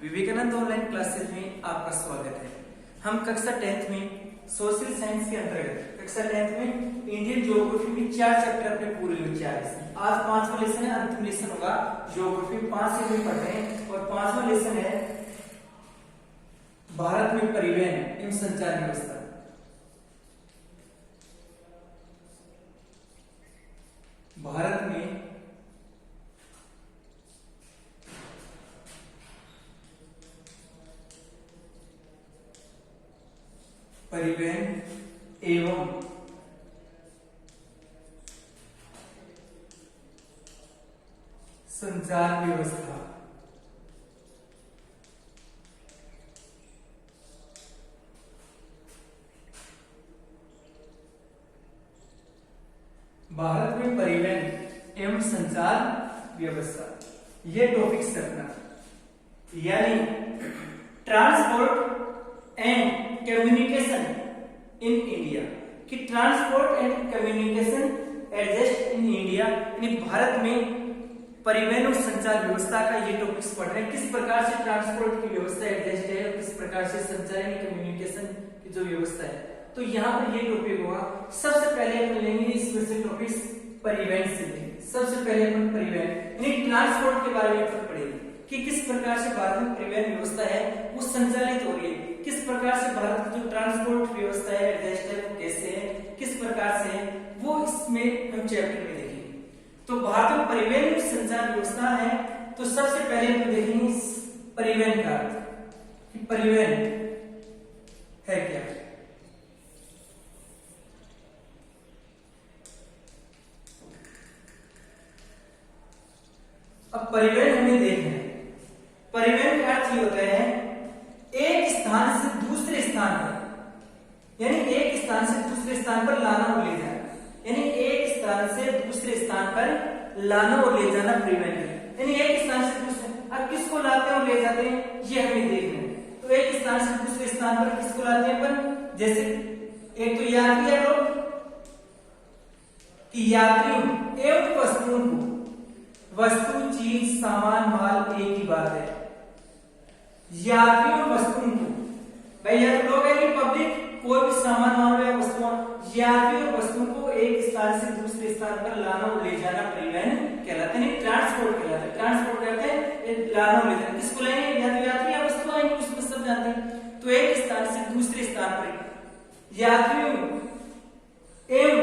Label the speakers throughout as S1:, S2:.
S1: Vivekananda online classes में आपका स्वागत है। हम कक्षा 10th में सोशल साइंस के अंतर्गत कक्षा 10th में इंडियन ज्योग्राफी में 4 चैप्टर अपने पूरे हुए 4 लेसन। आज 5वां लेसन है, अंतिम लेसन होगा ज्योग्राफी 5 से भी पढ़ रहे हैं और 5वां लेसन है भारत में परिवहन एवं संचार व्यवस्था। भारत में परिवहन एवं संचार व्यवस्था। भारत में परिवहन एवं संचार व्यवस्था, यह टॉपिक रखना, यानी transport and communication in India कि transport and communication adjust in India, यानी भारत में परिवहन और संचार व्यवस्था का ये टॉपिक्स पढ़ रहे हैं। किस प्रकार से ट्रांसपोर्ट की व्यवस्था एडजस्ट है और किस प्रकार से संचार यानी कम्युनिकेशन की जो व्यवस्था है, तो यहाँ पर ये टॉपिक होगा। सबसे पहले अपन लेंगे इसमें से टॉपिक्स परिवहन से लेंगे। सबसे पहले अपन परिवहन यानी ट्रांसपोर्ट के बारे में अपन पढ़ेंगे कि किस प्रकार से भारत में परिवहन व्यवस्था है वो संचालित हो रही है, किस प्रकार से भारत की जो ट्रांसपोर्ट व्यवस्था है एडजस्ट है वो कैसे है, किस प्रकार से है, वो इसमें हम चैप्टर में देखेंगे। तो भारत में परिवहन और संचार व्यवस्था है, तो सबसे पहले हम देखेंगे परिवहन का अर्थ कि परिवहन है क्या। अब परिवहन हमें देखना है। परिवहन का अर्थ ये होता है एक स्थान से दूसरे स्थान पर, यानी एक स्थान से दूसरे स्थान पर लाना और ले जाना, यानी एक स्थान से दूसरे स्थान पर लाना और ले जाना परिवहन है। यानी एक स्थान से दूसरे, अब किसको लाते हैं और ले जाते हैं ये हमें देखना है। तो एक स्थान से दूसरे स्थान पर किसको लाते हैं अपन, जैसे एक तो यात्री है लोग कि यात्रियों एवं वस्तुओं को, वस्तु चीज सामान माल एक ही बात है, यात्रियों वस्तुओं को, भाई यह लोग है कि पब्लिक कोई भी सामान माल या वस्तुओं, यात्रियों और वस्तुओं को एक स्थान से दूसरे स्थान पर लाना और ले जाना परिवहन कहलाता है, ट्रांसपोर्ट कहलाता है। ट्रांसपोर्ट कहते हैं लाना और ले जाना। किसको लाएंगे, या तो यात्री या वस्तु आएंगे, उसको सब जानते हैं। तो एक स्थान से दूसरे स्थान पर यात्रियों एवं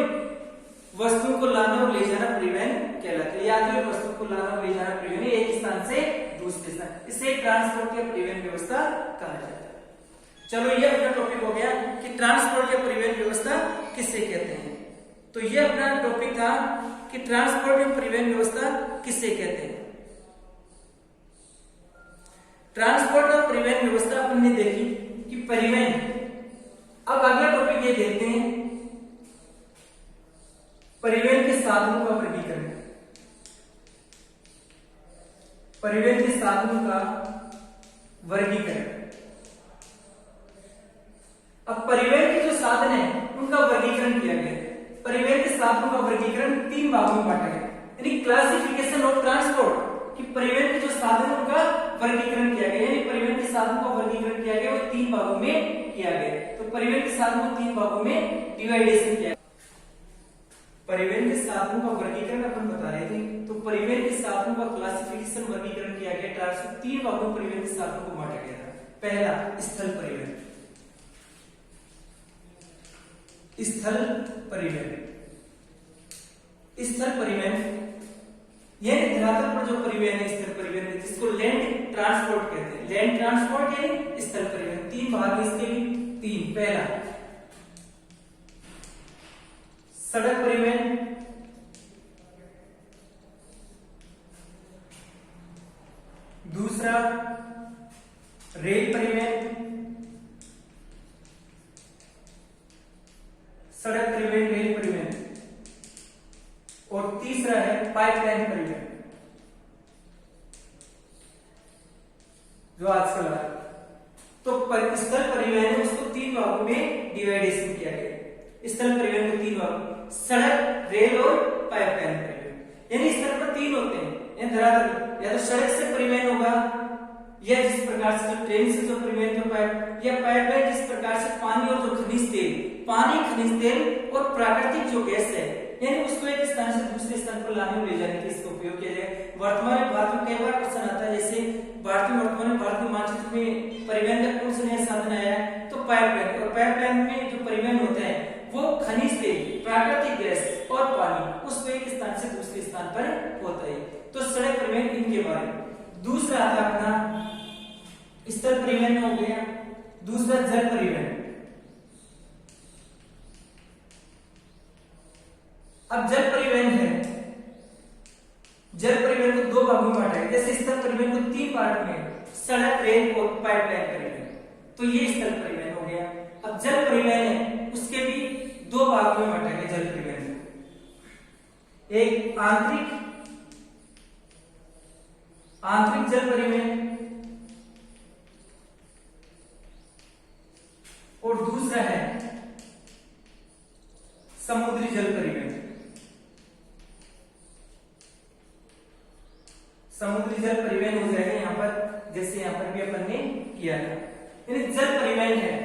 S1: वस्तुओं को लाना और ले जाना परिवहन कहलाता है। यात्री और वस्तु को लाना और ले जाना परिवहन, एक स्थान से दूसरे स्थान, इसे ट्रांसपोर्ट या परिवहन व्यवस्था कहा जाता है। चलो ये अपना टॉपिक हो गया कि ट्रांसपोर्ट या परिवहन व्यवस्था किसे कहते हैं। तो ये अपना टॉपिक था कि ट्रांसपोर्ट या परिवहन व्यवस्था किसे कहते हैं। ट्रांसपोर्ट और परिवहन व्यवस्था अपन ने देखी कि परिवहन। अब अगला टॉपिक ये देखते हैं परिवहन के साधनों का वर्गीकरण। परिवहन के साधनों का वर्गीकरण। अब परिवहन के जो साधन है उनका वर्गीकरण किया गया है। परिवहन के साधनों का वर्गीकरण 3 भागों में बांटा गया, यानी क्लासिफिकेशन ऑफ ट्रांसपोर्ट कि परिवहन के जो साधन है उनका वर्गीकरण किया गया, यानी परिवहन के साधनों का वर्गीकरण किया गया वो 3 भागों में किया गया। तो परिवहन के साधनों को 3 भागों में डिवाइडेशन किया। परिवहन के साधनों का वर्गीकरण अपन बता रहे थे, तो परिवहन के साधनों का क्लासिफिकेशन वर्गीकरण किया गया। ट्रांसपोर्ट 3 भागों में परिवहन के साधनों को बांटा गया था। पहला स्थल परिवहन। स्थल परिवहन, स्थल परिवहन यानी धरातल पर जो परिवहन है स्थल परिवहन है, जिसको लैंड ट्रांसपोर्ट कहते हैं। लैंड ट्रांसपोर्ट यानी स्थल परिवहन। 3 भाग इसके भी 3। पहला सड़क परिवहन, दूसरा रेल परिवहन, सड़क परिवहन रेल परिवहन, और तीसरा है पाइपलाइन परिवहन जो आजकल आ रहा है। तो स्थल परिवहन है उसको 3 भागों में डिवाइडेशन किया गया। स्थल परिवहन को 3 भाग, सड़क, रेल और पाइपलाइन परिवहन, यानी स्थल पर 3 होते हैं। धरातल या तो सड़क से परिवहन होगा, या जिस प्रकार से ट्रेन से जो परिवहन का पाइप या पाइपलाइन जिस प्रकार से पानी और जो खनिज तेल और प्राकृतिक जो गैस है यानी उसको एक स्थान से दूसरे स्थान पर लाने और ले जाने के इसका उपयोग किया जाए। वर्तमान में भारत में कई बार क्वेश्चन आता है, जैसे वर्तमान भारतीय मानचित्र में परिवहन का कौन सा नया साधन आया है, तो पाइपलाइन। और पाइपलाइन में जो परिवहन होता है वो खनिज तेल, प्राकृतिक गैस और पानी उसको एक स्थान से दूसरे स्थान पर होता है। तो सड़क परिवहन इनके बारे में। दूसरा आता अपना स्थल परिवहन हो गया, दूसरा जल परिवहन। अब जल परिवहन है, जल परिवहन को दो भागों में बांटा है। जैसे स्थल परिवहन को तीन पार्ट में, सड़क, रेल और पाइपलाइन परिवहन, तो ये स्थल परिवहन हो गया। अब जल परिवहन है उसके भी दो भागों में बांटा गया जल परिवहन, एक आंतरिक जल परिवहन और दूसरा है समुद्री जल परिवहन। समुद्री जल परिवहन हो जाएगा यहाँ पर, जैसे यहाँ पर भी अपन ने किया था। यानी जल परिवहन है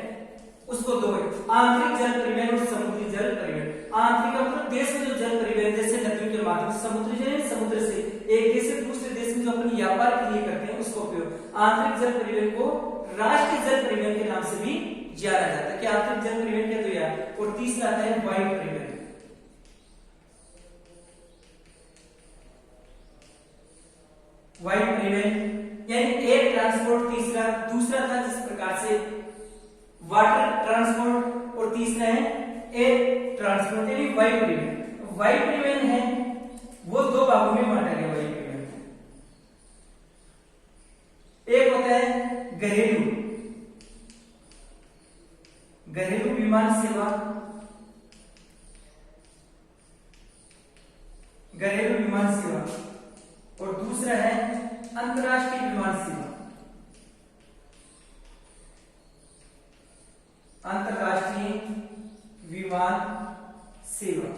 S1: उसको दो है, आंतरिक जल परिवहन और समुद्री जल परिवहन। आंतरिक मतलब देश में जो जल परिवहन जैसे नदियों के माध्यम से, समुद्री जल समुद्र से एक देश से दूसरे देश में जो अपन व्यापार के लिए करते हैं उसको उपयोग। आंतरिक जल परिवहन को राष्ट्रीय जल परिवहन के नाम से भी जाना जाता है कि आंतरिक जल परिवहन क्या तो यार। और तीसरा आता है वायु परिवहन। वायु परिवहन यानी एयर ट्रांसपोर्ट, तीसरा दूसरा था जिस प्रकार से वाटर ट्रांसपोर्ट और तीसरा है एयर ट्रांसपोर्ट यानी वायु परिवहन। वायु परिवहन है वो दो भागों में बांटा गया वायु परिवहन। एक होता है घरेलू विमान सेवा, घरेलू विमान सेवा और दूसरा है अंतरराष्ट्रीय विमान सेवा, अंतरराष्ट्रीय विमान सेवा।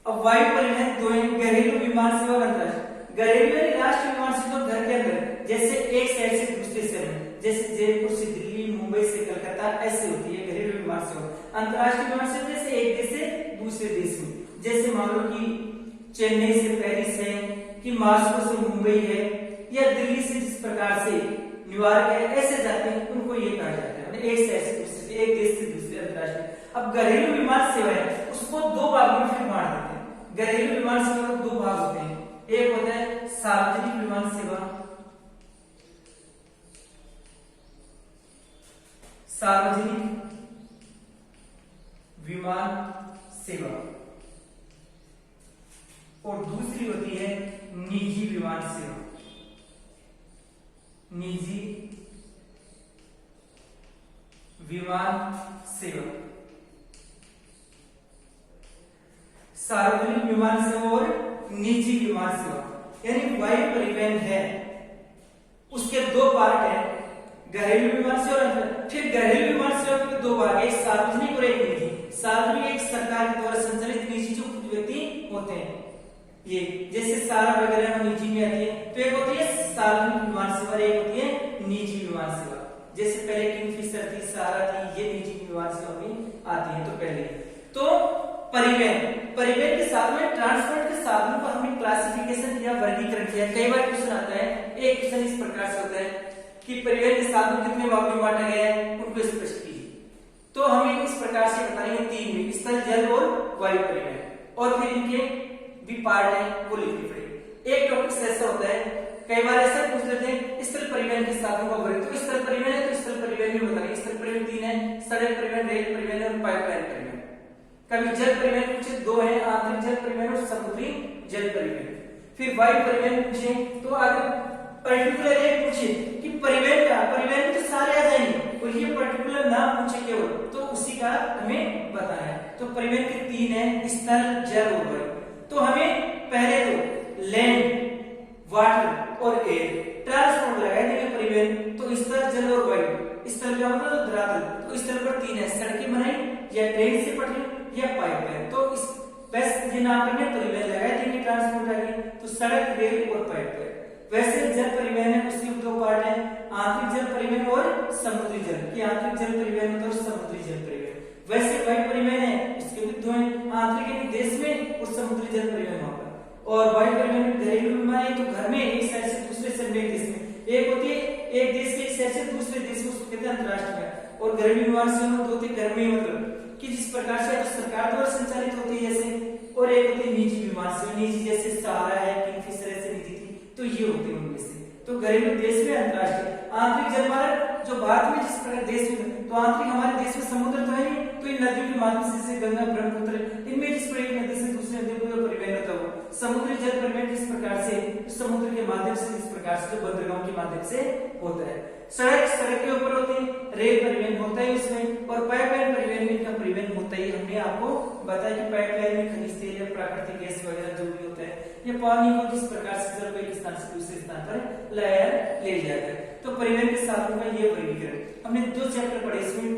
S1: अब वायु परिवहन दो है, घरेलू विमान सेवा और अंतरराष्ट्रीय। घरेलू राष्ट्रीय विमान सेवा घर के अंदर, जैसे एक शहर से दूसरे शहर में, जैसे जयपुर से दिल्ली, मुंबई से कलकत्ता, ऐसे होती है घरेलू विमान सेवा। अंतरराष्ट्रीय विमान सेवा जैसे एक देश से दूसरे देश में, जैसे मान लो कि चेन्नई से पेरिस है, कि मॉस्को से मुंबई है, या दिल्ली से जिस प्रकार से न्यूयॉर्क है, ऐसे जाते हैं उनको ये कहा जाता है एक शहर से दूसरे, एक देश से दूसरे अंतरराष्ट्रीय। अब घरेलू विमान सेवा है उसको दो भागों में फिर बांट देते हैं। घरेलू विमान सेवा में दो भाग होते हैं, एक होता है सार्वजनिक विमान सेवा, सार्वजनिक विमान सेवा, और दूसरी होती है निजी विमान सेवा, निजी विमान सेवा। सार्वजनिक विमान सेवा और निजी विमान सेवा यानी वायु परिवहन है उसके दो पार्ट है, घरेलू विमान सेवा और फिर घरेलू विमान सेवा के दो भाग है, एक सार्वजनिक और एक निजी। सार्वजनिक एक सरकार के द्वारा संचालित, निजी जो व्यक्ति होते हैं ये, जैसे सारा वगैरह निजी में आती है। तो एक होती है सार्वजनिक विमान सेवा, एक होती है निजी विमान सेवा। जैसे पहले किंगफिशर थी, सारा थी, ये निजी विमान सेवा में आती है। तो पहले तो परिवहन के साथ में ट्रांसपोर्ट के साधनों का हमने क्लासिफिकेशन किया, वर्गीकरण किया। कई बार क्वेश्चन आता है, एक क्वेश्चन इस प्रकार से होता है कि परिवहन के साधन कितने भागों में बांटा गया है, उनको स्पष्ट कीजिए। तो हमें इस प्रकार से बताएंगे तीन में, स्थल, जल और वायु परिवहन, और फिर इनके भी पार्ट है वो लिखने पड़ेंगे। एक टॉपिक ऐसा होता है, कई बार ऐसा पूछ लेते हैं स्थल परिवहन के साधनों का वर्ग। तो स्थल परिवहन है तो स्थल परिवहन में बताएंगे, स्थल परिवहन तीन है, सड़क परिवहन, रेल परिवहन और पाइपलाइन परिवहन। कभी जल परिवहन पूछे, दो है, आंतरिक जल परिवहन और समुद्री जल परिवहन। फिर वायु परिवहन पूछे तो अगर पर्टिकुलर एक पूछे कि परिवहन तो सारे आ जाएंगे, और ये पर्टिकुलर नाम पूछे केवल, तो उसी का हमें बताना है। तो परिवहन के तीन है, स्थल, जल और वायु। तो हमें पहले तो लैंड, वाटर और एयर ट्रांसपोर्ट लगा देंगे परिवहन। तो स्थल, जल और वायु। स्थल का मतलब धरातल, तो स्थल पर तीन है, सड़कें बनाई या ट्रेन से पटरी या पाइपलाइन। तो इस बस ये नाम करने परिवहन लगाए देंगे। ट्रांसपोर्ट आ गई, तो सड़क, रेल और पाइपलाइन। वैसे जल परिवहन है उसके दो पार्ट है, आंतरिक जल परिवहन और समुद्री जल, कि आंतरिक जल परिवहन होता है और समुद्री जल परिवहन। वैसे वायु परिवहन है उसके भी दो हैं, आंतरिक यानी देश में और समुद्री जल परिवहन वहां पर। और वायु परिवहन घरेलू विमान है तो घर में एक शहर से दूसरे शहर में, देश में एक होती है, एक देश के एक शहर से दूसरे देश में, उसको कहते हैं अंतरराष्ट्रीय। और घरेलू विमान से हम होते घर में, मतलब कि जिस प्रकार से तो सरकार द्वारा संचालित होती है जैसे, और एक होती है निजी विमान से, निजी जैसे सहारा है, किंगफिशर ऐसे निजी थी, तो ये होते हैं उनमें से। तो घरेलू, देश में, अंतरराष्ट्रीय। आंतरिक जलमार्ग जो भारत में जिस प्रकार देश में, तो आंतरिक हमारे देश में समुद्र तो है नहीं, तो इन नदियों के माध्यम से जैसे गंगा, ब्रह्मपुत्र, इनमें जिस प्रकार एक नदी से दूसरी नदी को परिवहन होता है। समुद्री जल परिवहन जिस प्रकार से समुद्र के माध्यम से, जिस प्रकार से जो बंदरगाहों के माध्यम से होता है। सड़क, सड़क के ऊपर होती है, रेल परिवहन होता है उसमें, और पाइपलाइन परिवहन में इनका परिवहन होता है। हमने आपको बताया कि पाइपलाइन में खनिज तेल या प्राकृतिक गैस वगैरह जो भी होता है, ये पानी को किस प्रकार से जल को एक स्थान से दूसरे स्थान पर लाया ले जाता है। तो परिवहन के साधनों का ये वर्गीकरण हमने दो चैप्टर पढ़े इसमें।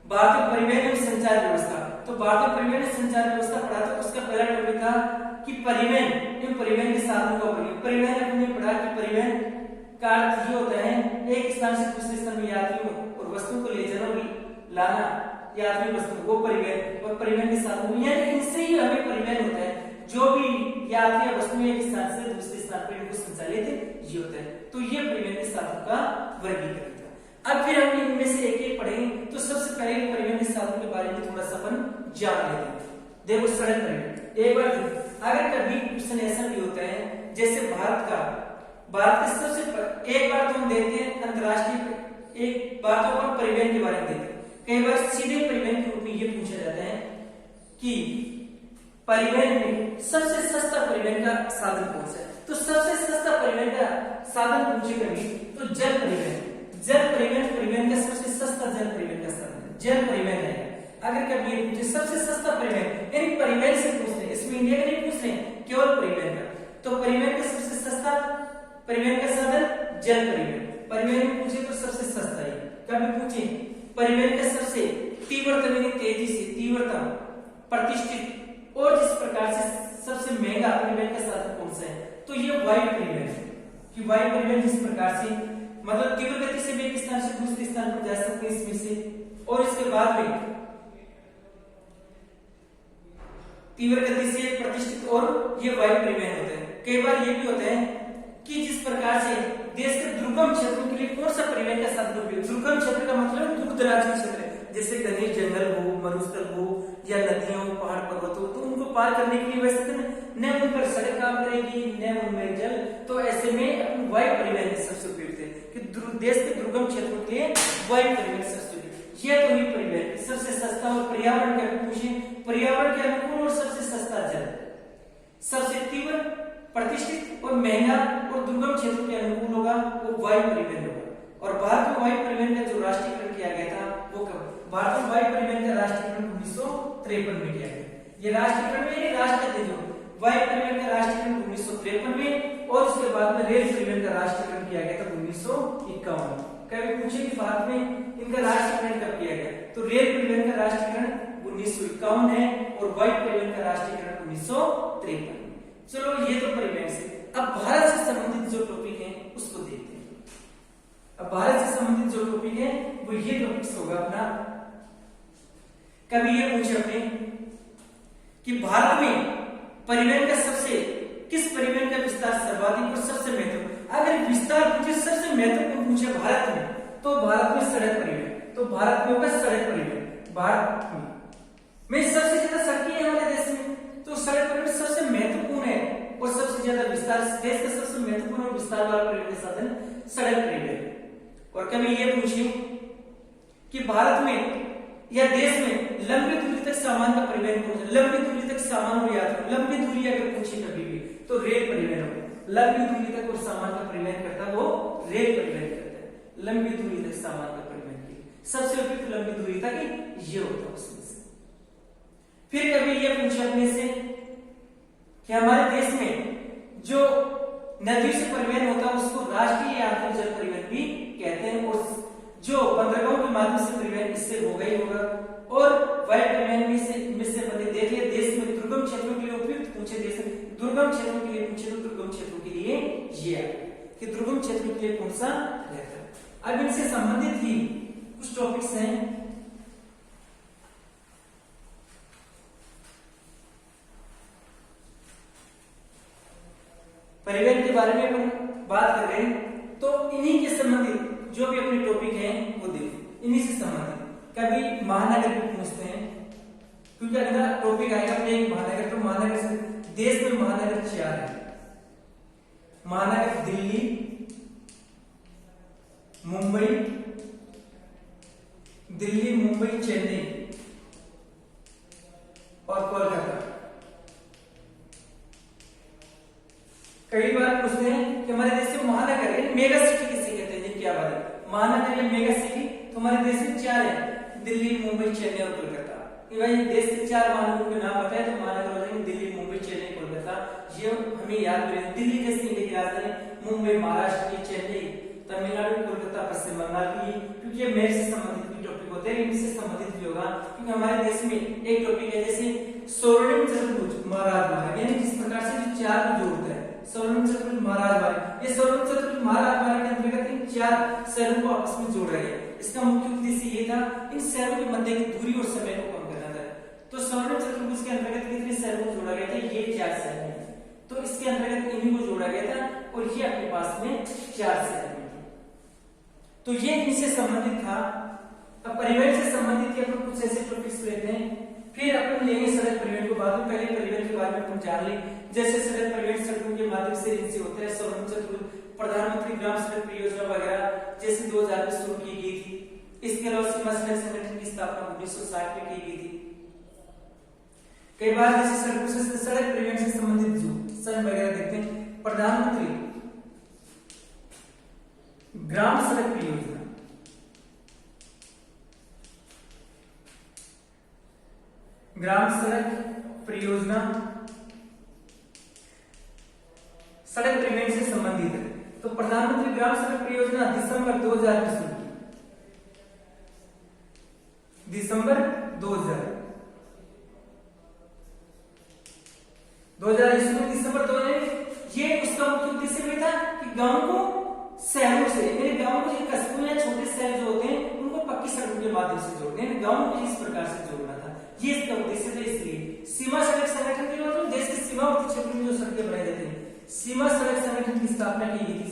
S1: भारतीय परिवहन एवं संचार व्यवस्था, तो भारतीय परिवहन एवं संचार व्यवस्था पढ़ा, तो उसका पहला टॉपिक था कि परिवहन एवं परिवहन के साधनों का वर्गीकरण। परिवहन हमने पढ़ा कि परिवहन का अर्थ ये होता है एक स्थान से दूसरे स्थान में यात्रियों और वस्तुओं को ले जाना और लाना, यात्री वस्तु वो परिवहन। और परिवहन के साधन यानी इनसे ही हमें परिवहन होता है, जो भी यात्री या वस्तु एक स्थान से दूसरे स्थान पर इनको संचालित ये होता है। तो ये परिवहन के साधनों का वर्गीकरण था। अब फिर हम इनमें से एक एक पढ़ेंगे। तो सबसे पहले परिवहन के साधनों के बारे में थोड़ा सा अपन जान लेते हैं। देखो सड़क परिवहन, एक बार अगर कभी क्वेश्चन ऐसा भी होता है जैसे भारत के सबसे एक बार तो हम देखते हैं अंतरराष्ट्रीय, एक बार तो अपन परिवहन के बारे में देखते हैं। कई बार सीधे परिवहन के रूप में ये पूछा जाता है कि परिवहन में सबसे सस्ता परिवहन का साधन कौन सा है। तो सबसे सस्ता परिवहन का साधन पूछे कभी तो जल परिवहन। जल परिवहन परिवहन का सबसे सस्ता जल परिवहन का साधन जल परिवहन है। अगर कभी ये पूछे सबसे सस्ता परिवहन, यानी परिवहन से पूछते हैं, इसमें इंडिया का नहीं पूछ रहे हैं, केवल परिवहन का। तो परिवहन का सबसे सस्ता परिवहन का साधन जल परिवहन। परिवहन में पूछे तो सबसे सस्ता है। कभी पूछे परिवहन का सबसे तीव्रतम यानी तेजी से, तीव्रतम, प्रतिष्ठित और जिस प्रकार से सबसे महंगा परिवहन का साधन कौन सा है, तो ये वायु परिवहन है। कि वायु परिवहन जिस प्रकार से मतलब तीव्र गति से भी एक स्थान से दूसरे स्थान पर जा सकते हैं इसमें से। और इसके बाद में तीव्र गति से प्रतिष्ठित और ये वायु परिवहन होता है। कई बार ये भी होता है कि जिस प्रकार से देश के दुर्गम क्षेत्रों के लिए कौन सा परिवहन का साधन उपयोग। दुर्गम क्षेत्र का मतलब दूर दराज के क्षेत्र, जैसे घने जंगल हो, मरुस्थल हो या नदियां हो, पहाड़ पर्वत हो, तो उनको पार करने के लिए वैसे न उन पर सड़क काम करेगी न उनमें जल। तो ऐसे में वायु परिवहन सबसे उपयुक्त है कि देश के दुर्गम क्षेत्रों के लिए वायु परिवहन सबसे उपयुक्त। यह तो ही परिवहन सबसे सस्ता। और पर्यावरण का पूछे, पर्यावरण के अनुकूल और सबसे सस्ता जल, सबसे तीव्र, प्रतिष्ठित और महंगा और दुर्गम क्षेत्रों के अनुकूल होगा वो वायु परिवहन होगा। और भारत में वायु परिवहन का जो राष्ट्रीयकरण किया गया था वो कब? भारत में वायु परिवहन का राष्ट्रीयकरण 1953 में किया गया। ये राष्ट्रीयकरण में राष्ट्रीय जो वायु परिवहन का राष्ट्रीयकरण 1953 में, और उसके बाद में रेल परिवहन का राष्ट्रीयकरण किया गया था 1951 में। कभी पूछे कि भारत में इनका राष्ट्रीयकरण कब किया गया, तो रेल परिवहन का राष्ट्रीयकरण 1951 है और वायु परिवहन का राष्ट्रीयकरण 1953 में। चलो ये तो परिवहन से। अब भारत से संबंधित जो टॉपिक है उसको देखते हैं। अब भारत से संबंधित जो टॉपिक है वो ये टॉपिक होगा अपना। कभी ये पूछे अपने कि भारत में परिवहन का सबसे किस परिवहन का विस्तार सर्वाधिक और सबसे महत्वपूर्ण। अगर विस्तार पूछे सबसे महत्वपूर्ण पूछे भारत में, तो भारत में सड़क परिवहन, तो भारत में होगा सड़क परिवहन। भारत में सबसे ज्यादा सड़कें हैं हमारे देश में, तो सड़क परिवहन सबसे महत्वपूर्ण है और सबसे ज्यादा विस्तार, देश का सबसे महत्वपूर्ण और विस्तार वाला परिवहन साधन सड़क परिवहन। और कभी ये पूछे कि भारत में या देश में लंबी दूरी तक सामान का परिवहन कौन सा? लंबी दूरी तक सामान और यात्रा, लंबी दूरी अगर पूछे कभी भी तो रेल परिवहन होगा। लंबी दूरी तक और सामान का परिवहन करता है वो रेल परिवहन करता है। लंबी दूरी तक सामान का परिवहन के लिए सबसे उपयुक्त लंबी दूरी तक ये होता है उसमें से। फिर कभी ये पूछे अपने से कि हमारे देश में जो नदियों से परिवहन होता है उसको राष्ट्रीय आंतरिक जल परिवहन भी कहते हैं। और जो बंदरगाहों के माध्यम से परिवहन इससे होगा ही होगा। और वायु परिवहन में से बने देख लिया, देश में दुर्गम क्षेत्रों के लिए उपयुक्त पूछे दुर्गम क्षेत्रों के लिए पूछे तो दुर्गम क्षेत्रों के लिए ये है कि दुर्गम क्षेत्रों के लिए कौन सा रहता है। अब इनसे संबंधित ही कुछ टॉपिक्स हैं। परिवहन के बारे में अपन बात कर रहे हैं तो इन्हीं के संबंधित जो भी अपने टॉपिक हैं वो देखो, इन्हीं से संबंधित। कभी महानगर भी पूछते हैं, क्योंकि अगर टॉपिक आएगा प्लेन महानगर तो महानगर से देश में महानगर 4 है। महानगर दिल्ली, मुंबई, चेन्नई और कोलकाता। कई बार पूछते हैं कि हमारे देश में महानगर है, मेगा सिटी किसे कहते हैं, क्या बात है, महानगर या मेगा सिटी तो हमारे देश में 4 है, दिल्ली, मुंबई, चेन्नई और कोलकाता। कि भाई देश के 4 महानगरों के नाम बताए तो महानगर हो जाएंगे दिल्ली, मुंबई, चेन्नई, कोलकाता। ये हमें याद रखें। दिल्ली जैसे इंडिया की राजधानी, मुंबई महाराष्ट्र की, चेन्नई तमिलनाडु, कोलकाता पश्चिम बंगाल की, क्योंकि ये मेरे से संबंधित भी टॉपिक होते हैं, इनसे संबंधित भी होगा। क्योंकि हमारे देश में एक टॉपिक है जैसे स्वर्णिम चतुर्भुज महाराज मार्ग, यानी जिस प्रकार से जो 4 को जोड़ता है स्वर्णिम चतुर्भुज महाराज मार्ग। ये स्वर्णिम चतुर्भुज महाराज मार्ग के अंतर्गत इन 4 शहरों को आपस में जोड़ रहा है। इसका मुख्य उद्देश्य ये था इन शहरों के मध्य की दूरी और समय को कम करना था। तो स्वर्णिम चतुर्भुज के अंतर्गत कितने शहरों को जोड़ा गया था, ये 4 शहर हैं। तो इसके अंतर्गत इन्हीं को जोड़ा गया था और ये अपने पास में 4 शहर हैं। तो ये इनसे संबंधित था। अब परिवहन से संबंधित अपन कुछ ऐसे टॉपिक्स लेते हैं, फिर अपन लेंगे सड़क परिवहन को बाद में। पहले परिवहन के बारे में अपन जान लें, जैसे सड़क परिवहन सड़कों के माध्यम से इनसे होता है। स्वर्णिम चतुर्भुज, प्रधानमंत्री ग्राम सड़क परियोजना वगैरह जैसे 2000 में शुरू की गई थी। इसके अलावा सीमा सड़क संगठन की स्थापना 1960 में की गई थी। कई बार जैसे सड़कों से सड़क परिवहन से संबंधित जो सन वगैरह देखते हैं, प्रधानमंत्री ग्राम सड़क परियोजना, ग्राम सड़क परियोजना सड़क परिवहन से संबंधित है। तो प्रधानमंत्री ग्राम सड़क परियोजना दिसंबर 2000 में शुरू की, दिसंबर 2000 ईस्वी, दिसंबर 2000। ये उसका मुख्य उद्देश्य भी था कि गांव को शहरों से, यानी गांव को कस्बों या छोटे शहर जो होते हैं उनको पक्की सड़कों के माध्यम से जोड़ने, गांव को इस प्रकार से जोड़ना था। ये इसका उद्देश्य था। इसलिए सीमा सड़क संगठन के मतलब देश के सीमावर्ती क्षेत्र में जो सड़कें बनाई जाती हैं, सीमा सड़क संगठन की स्थापना की गई थी।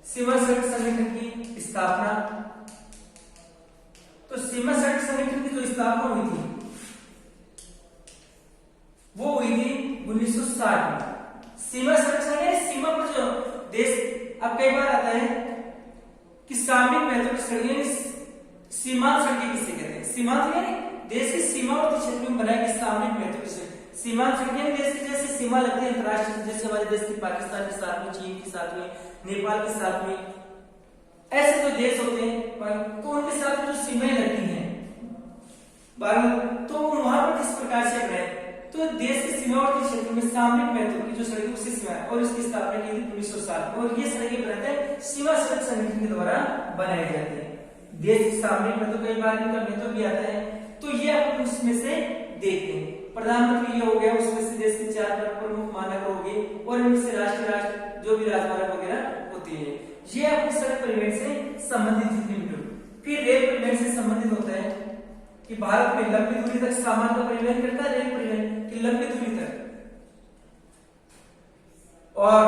S1: सीमा सड़क संगठन की स्थापना, तो सीमा सड़क संगठन की जो स्थापना हुई थी वो हुई थी 1960 में। सीमा सड़क संगठन सीमा पर जो देश, अब कई बार आता है कि सामरिक महत्व की सड़कें, सीमांत सड़कें किसे कहते हैं, सीमांत यानी देश की सीमावर्ती क्षेत्र में बनाई गई सामरिक महत्व की सड़कें। सीमांत सड़कें देश की जैसे सीमा लगती है अंतरराष्ट्रीय, जैसे हमारे देश की पाकिस्तान के साथ में, चीन के साथ में, नेपाल के साथ में, ऐसे जो देश होते हैं तो उनके साथ में जो सीमाएं लगती हैं तो वहां पर किस प्रकार से बनाए, तो देश के सीमावर्ती क्षेत्र में सामरिक महत्व की जो सड़कें उसकी सीमा है, और इसकी स्थापना की थी 1960 में। और ये सड़कें बनाते हैं सीमा सड़क संगठन के द्वारा बनाए जाते हैं। देश की सामरिक महत्व, कई बार इनका महत्व भी आता है, तो ये आप उसमें से देखते हैं। प्रधानमंत्री ये हो गया, उसमें से देश के 4 प्रमुख महानगर हो गए, और इनमें से राष्ट्र जो भी राजमार्ग वगैरह होती है। ये अपने सड़क परिवहन से संबंधित जितने भी। फिर रेल परिवहन से संबंधित होता है कि भारत में लंबी दूरी तक सामान का परिवहन करता है रेल परिवहन की, लंबी दूरी तक, और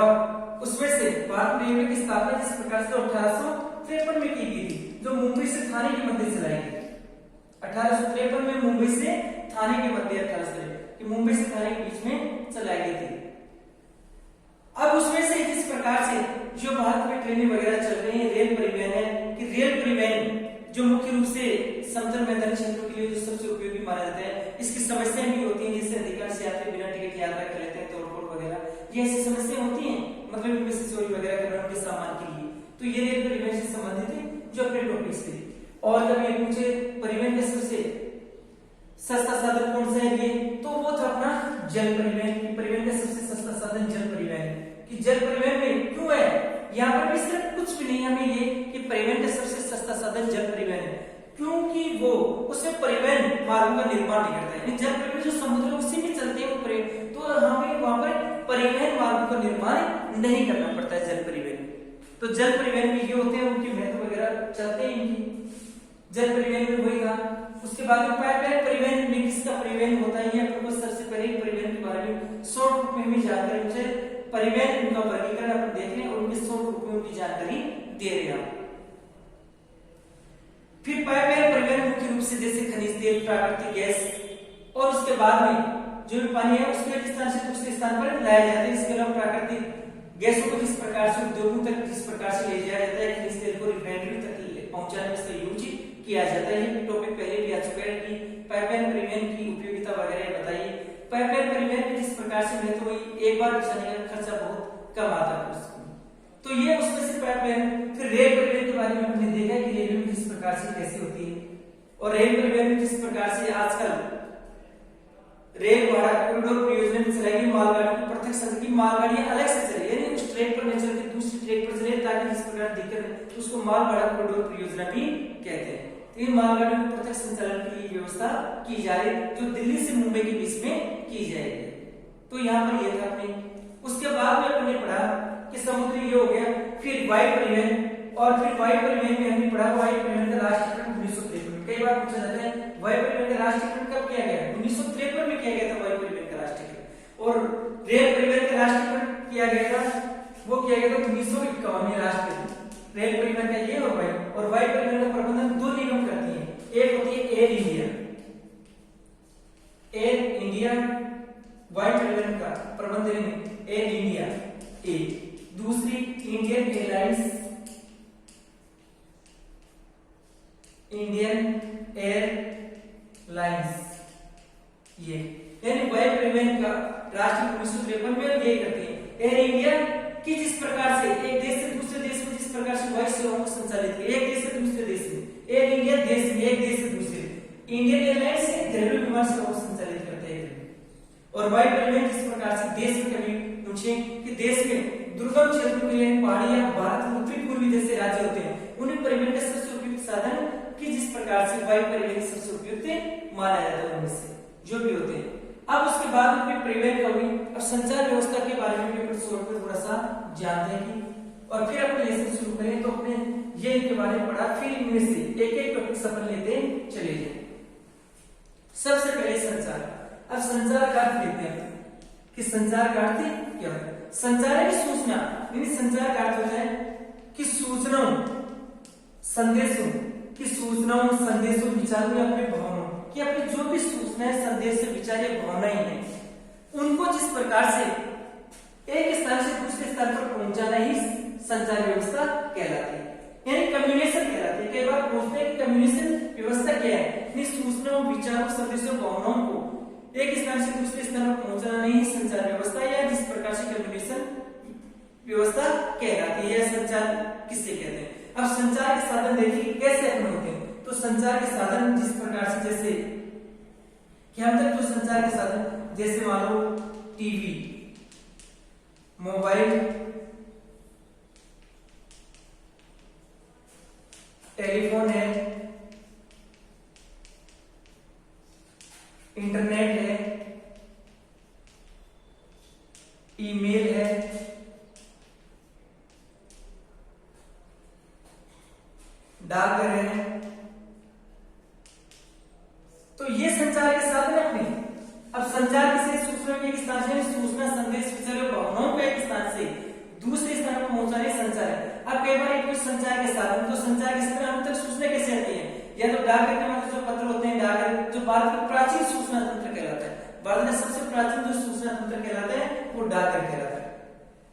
S1: उसमें से भारत रेलवे की स्थापना जिस प्रकार से 1853 में की गई थी, जो मुंबई से थाने के मध्य चलाई गई। 1853 में मुंबई से थाने के मध्य, 1853 कि मुंबई से थाने के बीच में चलाई गई थी। अब उसमें से जिस प्रकार से जो भारत में ट्रेनें वगैरह चल रही हैं, रेल परिवहन है कि रेल परिवहन जो मुख्य रूप से समतल मैदानी क्षेत्रों के लिए जो सबसे उपयोगी माना जाता है। इसकी समस्याएं भी होती हैं, जैसे अधिकांश यात्री बिना टिकट यात्रा कर लेते हैं, तोड़फोड़ वगैरह, ये ऐसी समस्याएं होती हैं, मतलब इनमें से चोरी वगैरह करना उनके सामान के लिए। तो ये रेल परिवहन से संबंधित है जो अपने टॉपिक्स थे। और जब ये पूछे परिवहन का सबसे सस्ता साधन कौन सा है, ये तो वो था अपना जल परिवहन। परिवहन का सबसे सस्ता साधन जल परिवहन, कि जल परिवहन में क्यों है, यहाँ पर भी सिर्फ कुछ भी नहीं, हमें ये कि परिवहन का सबसे सस्ता साधन जल परिवहन है, क्योंकि वो उसमें परिवहन मार्गों का निर्माण नहीं करता है। यानी जल परिवहन जो समुद्र उसी में चलते हैं वो, तो हमें वहां पर परिवहन मार्गों का निर्माण नहीं करना पड़ता है जल परिवहन। तो जल परिवहन में ये होते हैं, उनके महत्व वगैरह चलते हैं इनकी। जल परिवहन में वही था। उसके बाद में पाइपलाइन परिवहन में किसका परिवहन होता है, ये आपको सबसे पहले परिवहन के बारे में शॉर्ट रूप में हमें जानकारी मुझे परिवहन उनका वर्गीकरण अपन देख रहे हैं और उनके शॉर्ट रूप में उनकी जानकारी दे रहे हैं। फिर पाइपलाइन परिवहन मुख्य रूप से जैसे खनिज तेल, प्राकृतिक गैस और उसके बाद में जो भी पानी है उसको एक स्थान से दूसरे स्थान पर लाया जाता है। इसके अलावा प्राकृतिक गैसों को जिस प्रकार से उद्योगों तक जिस प्रकार से ले जाया जाता है, खनिज तेल को रिफाइनरी तक पहुंचाने में इसका यूज किया जाता है। ये टॉपिक पहले भी आ चुका है कि पाइपलाइन परिवहन की उपयोगिता वगैरह बताइए। पाइपलाइन परिवहन में जिस प्रकार से मिले तो एक बार बिछाने का खर्चा बहुत कम आता है उसको, तो ये उसमें से पाइपलाइन। फिर रेल परिवहन के बारे में हमने देखा कि रेलवे में किस प्रकार से कैसे होती है, और रेल परिवहन में जिस प्रकार से आजकल रेल भाड़ा कॉरिडोर परियोजना में चलाई गई मालगाड़ी को पृथक संघ की मालगाड़ियां अलग से चली, यानी उस ट्रैक पर न चल के दूसरी ट्रैक पर चले ताकि जिस प्रकार दिक्कत है तो उसको माल भाड़ा कॉरिडोर परियोजना भी कहते हैं। इन मालगाड़ियों को पृथक संचालन की व्यवस्था की जा रही जो दिल्ली से मुंबई के बीच में की जाएगी। तो यहाँ पर यह था अपने। उसके बाद में हमने पढ़ा कि समुद्री ये हो गया। फिर वायु परिवहन, और फिर वायु परिवहन में हमने पढ़ा वायु परिवहन का राष्ट्रीयकरण 1953 में। कई बार पूछा जाता है वायु परिवहन का राष्ट्रीयकरण कब किया गया, 1953 में किया गया था वायु परिवहन का राष्ट्रीयकरण। और रेल परिवहन का राष्ट्रीयकरण किया गया था, वो किया गया था 1951 में। राष्ट्रीय रेल परिवहन का ये और वायु परिवहन का प्रबंधन दो निगम करती है। एक होती है एयर इंडिया, एयर इंडिया वायु परिवहन का प्रबंधन एयर इंडिया एक, दूसरी इंडियन एयरलाइंस, इंडियन एयरलाइंस। ये यानी वायु परिवहन का राष्ट्रीय 1953 में ये करती है। एयर इंडिया कि जिस प्रकार से एक देश से दूसरे देश में जिस प्रकार से वायु सेवाओं को संचालित किया, एक देश से दूसरे देश में, एयर इंडिया देश में एक देश से दूसरे, इंडियन एयरलाइंस से घरेलू विमान सेवाओं को संचालित करते हैं। और वायु परिवहन जिस प्रकार से देश में कभी पूछे कि देश में दुर्गम क्षेत्रों के लिए पहाड़ियां भारत में उत्तरी पूर्वी जैसे राज्य होते हैं, उन्हें परिवहन का सबसे उपयुक्त साधन कि जिस प्रकार से वायु परिवहन सबसे उपयुक्त माना जाता है उनमें से जो भी होते हैं। अब उसके बाद में परिवहन का हुई। अब संचार व्यवस्था के बारे में भी शॉर्ट में थोड़ा सा जानते हैं और फिर अपने लेसन शुरू करें। तो अपने ये इनके बारे में पढ़ा, फिर इनमें से एक एक टॉपिक सफल लेते चले जाए। सबसे पहले संचार। अब संचार का अर्थ लेते हैं कि संचार का अर्थ क्या है। संचार है सूचना, यानी संचार का अर्थ होता है कि सूचनाओं संदेशों की सूचनाओं संदेशों विचारों या अपने भावनाओं कि अपनी जो भी सूचनाएं संदेश से विचार या भावनाएं हैं उनको जिस प्रकार से एक स्थान से दूसरे स्थान पर पहुंचाना ही संचार व्यवस्था कहलाती है, यानी कम्युनिकेशन कहलाती है। कई बार पूछते हैं कि कम्युनिकेशन व्यवस्था क्या है। सूचनाओं विचारों संदेशों भावनाओं को एक स्थान से दूसरे स्थान पर पहुंचाना नहीं संचार व्यवस्था या जिस प्रकार से कम्युनिकेशन व्यवस्था कहलाती है। संचार किससे कहते हैं। अब संचार के साधन देखिए कैसे अपने होते हैं। तो संचार के साधन जिस प्रकार से जैसे कि हम तक जो संचार के साधन जैसे मान लो टीवी, मोबाइल, टेलीफोन है, इंटरनेट है, ईमेल है, डाकघर है, तो ये संचार के साधन है अपने। अब संचार किसी सूचना के एक स्थान से सूचना संदेश विचार और भावनाओं को एक स्थान से दूसरे स्थान पर पहुंचाने संचार है। अब कई बार एक कुछ संचार के साधन, तो संचार के साधन हम तक सूचना कैसे आती है, या तो डाकघर के माध्यम से पत्र होते हैं। डाकघर जो भारत का प्राचीन सूचना तंत्र कहलाता है, भारत में सबसे प्राचीन जो सूचना तंत्र कहलाता है वो डाकघर कहलाता है।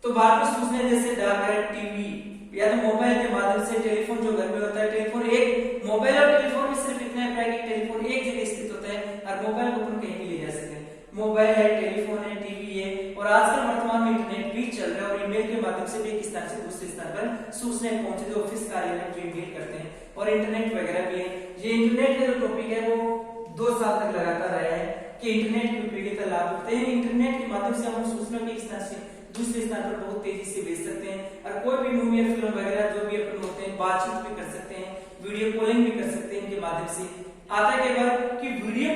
S1: तो भारत में सूचना जैसे डाकघर, टीवी या तो मोबाइल के माध्यम से, टेलीफोन जो घर में होता है, टेलीफोन एक मोबाइल और टेलीफोन में सिर्फ इतना है कि टेलीफोन एक जगह स्थित होता है और मोबाइल को अपन कहीं भी ले जा सकते हैं। मोबाइल है, टेलीफोन है, टीवी है, और आजकल वर्तमान में इंटरनेट भी चल रहा है और ईमेल के माध्यम से भी एक स्थान से दूसरे स्थान पर सूचनाएं पहुंचे जो ऑफिस कार्यालय जो ईमेल करते हैं, और इंटरनेट वगैरह भी है। ये इंटरनेट का जो टॉपिक है वो 2 साल तक लगातार आया है कि इंटरनेट की उपयोगिता लाभ होते हैं। इंटरनेट के माध्यम से हम सूचना के स्थान से दूसरे स्थान पर बहुत तेजी से भेज सकते हैं और कोई भी मूवी या फिल्म वगैरह जो भी अपन होते हैं बातचीत भी कर सकते हैं, वीडियो कॉलिंग भी कर सकते हैं इनके माध्यम से। आता है कई बार कि वीडियो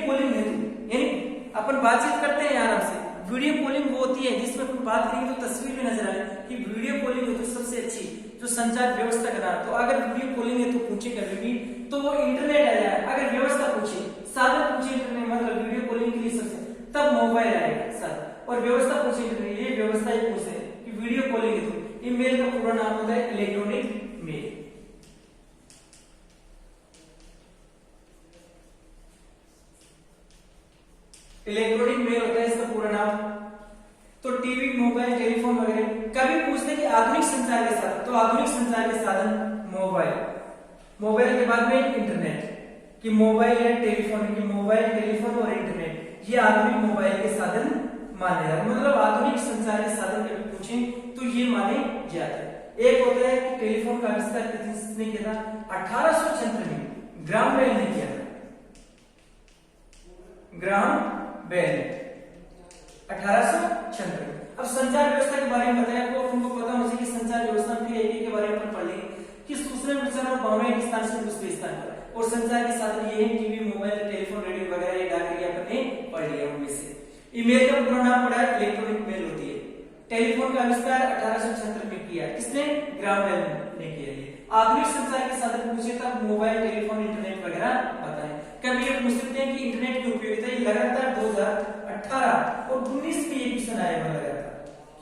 S1: अपन बातचीत करते हैं आराम से। वीडियो कॉलिंग वो होती है जिसमें अपन बात करेंगे तो तस्वीर भी नजर आए कि वीडियो कॉलिंग है तो सबसे अच्छी जो संचार व्यवस्था करा। तो अगर वीडियो कॉलिंग है तो पूछे कभी भी तो वो इंटरनेट आएगा, अगर व्यवस्था पूछे साधन पूछे इंटरनेट मतलब वीडियो कॉलिंग के लिए सबसे तब मोबाइल आएगा साधन, और व्यवस्था पूछे इंटरनेट ये व्यवस्था ही पूछे कि वीडियो कॉलिंग है तो ईमेल का पूरा नाम होता है इलेक्ट्रॉनिक मेल। इलेक्ट्रॉनिक मेल होता है इसका पूरा नाम। तो टीवी, मोबाइल, टेलीफोन वगैरह कभी पूछते कि आधुनिक संचार के साथ, तो आधुनिक संचार के साधन मोबाइल, मोबाइल के बाद में इंटरनेट कि मोबाइल है, टेलीफोन है कि मोबाइल, टेलीफोन और इंटरनेट ये आधुनिक मोबाइल के साधन माने जाते, मतलब आधुनिक संचार के साधन कभी पूछें तो ये माने जाते हैं। एक होता है कि टेलीफोन का आविष्कार किसने किया था? 1876 में ग्राहम बेल ने किया था। Graham Bell 1876। अब संचार व्यवस्था के बारे में बताया आपको, तुमको पता होना चाहिए कि संचार व्यवस्था फिर एक के बारे में पढ़ लेंगे कि सूचना प्रसारण और भावना एक स्थान से दूसरे स्थान पर, और संचार के साधन ये है टीवी, मोबाइल, टेलीफोन, रेडियो वगैरह ये डाक आपने पढ़ लिया उनमें से। ईमेल का पूरा नाम पढ़ा है इलेक्ट्रॉनिक मेल होती है। टेलीफोन का आविष्कार 1876 में किया, किसने? ग्राहम बेल ने किया। आधुनिक संचार के साधन पूछे तब मोबाइल, टेलीफोन, इंटरनेट वगैरह बताएं। कभी ये पूछ सकते हैं कि इंटरनेट की उपयोगिता ये लगातार 2018 और 19 में ये क्वेश्चन आया हुआ लगातार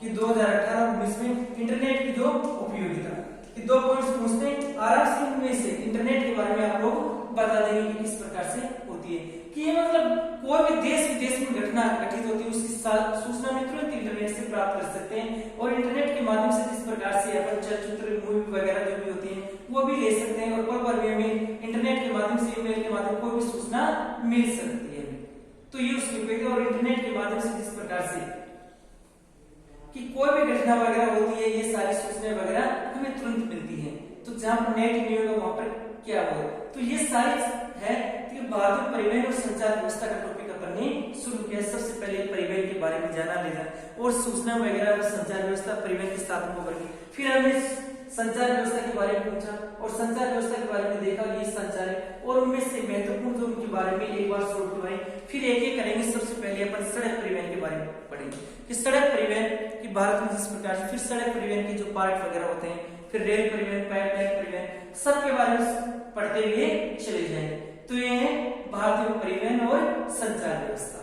S1: कि 2018 और 19 में इंटरनेट की जो उपयोगिता, ये दो पॉइंट्स पूछते हैं आराम से। इनमें से इंटरनेट के बारे में आप लोग बता देंगे कि किस प्रकार से होती है कि ये मतलब कोई भी देश विदेश में घटना घटित होती है उसकी सूचना में तुरंत इंटरनेट से प्राप्त कर सकते हैं, और इंटरनेट के माध्यम से किस प्रकार से अपन चलचित्र, मूवी वगैरह जो भी होती है वो भी ले सकते हैं, और पल भर में हमें इंटरनेट के माध्यम से, ईमेल के माध्यम कोई भी सूचना मिल सकती है। तो ये उसकी उपयोगिता, और इंटरनेट के माध्यम से किस प्रकार से कि कोई भी घटना वगैरह होती है ये सारी सूचनाएं वगैरह हमें तुरंत मिलती है। तो जहां पर नेट नहीं होगा वहां पर क्या होगा? तो ये सारी है कि भारतीय परिवहन और संचार व्यवस्था का टॉपिक अपन ने शुरू किया। सबसे पहले परिवहन के बारे में जाना लेना और सूचना वगैरह और संचार व्यवस्था परिवहन के साधन को बढ़ी। फिर हमने संचार व्यवस्था के बारे में पूछा और संचार व्यवस्था के बारे में देखा ये संचार है, और उनमें से महत्वपूर्ण जो उनके बारे में एक बार शॉर्ट करवाएं, फिर एक एक करेंगे। सबसे पहले अपन सड़क परिवहन के बारे में पढ़ेंगे कि सड़क परिवहन की भारत में जिस प्रकार से, फिर सड़क परिवहन के जो पार्ट वगैरह होते हैं, फिर रेल परिवहन, पाइपलाइन परिवहन, सबके बारे में पढ़ते हुए चले जाएंगे। तो ये है भारतीय परिवहन और संचार व्यवस्था।